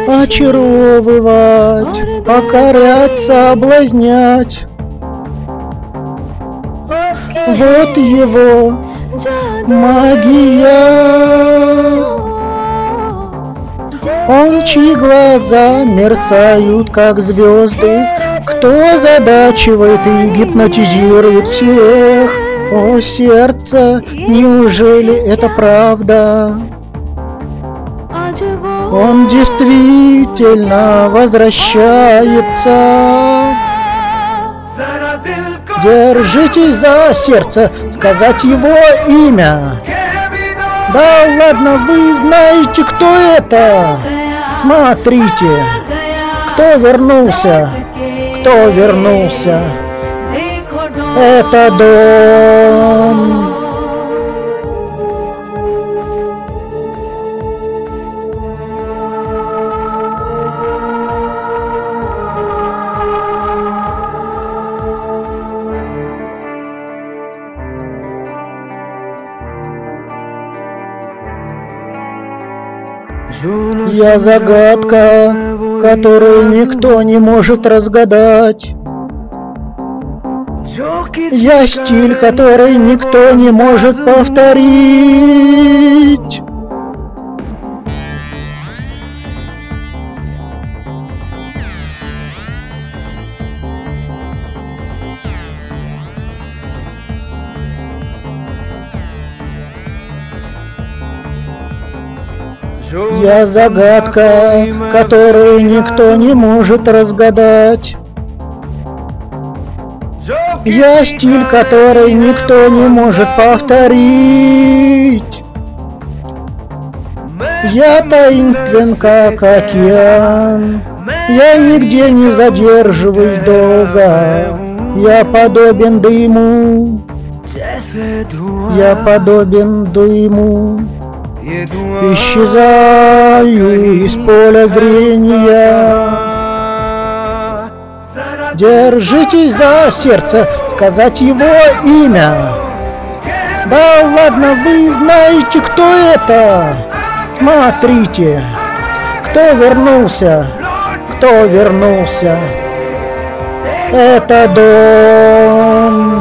очаровывать, покорять, соблазнять. Вот его магия. Он, чьи глаза мерцают, как звезды, кто задачивает и гипнотизирует всех. О, сердце, неужели это правда? Он действительно возвращается. Держитесь за сердце, сказать его имя. Да ладно, вы знаете, кто это? Смотрите, кто вернулся, кто вернулся. Это дом. Я загадка, которую никто не может разгадать. Я стиль, который никто не может повторить. Я загадка, которую никто не может разгадать. Я стиль, который никто не может повторить. Я таинствен, как океан. Я нигде не задерживаюсь долго. Я подобен дыму. Я подобен дыму. Исчезаю из поля зрения. Держитесь за сердце, сказать его имя. Да ладно, вы знаете, кто это? Смотрите, кто вернулся, кто вернулся. Это дом.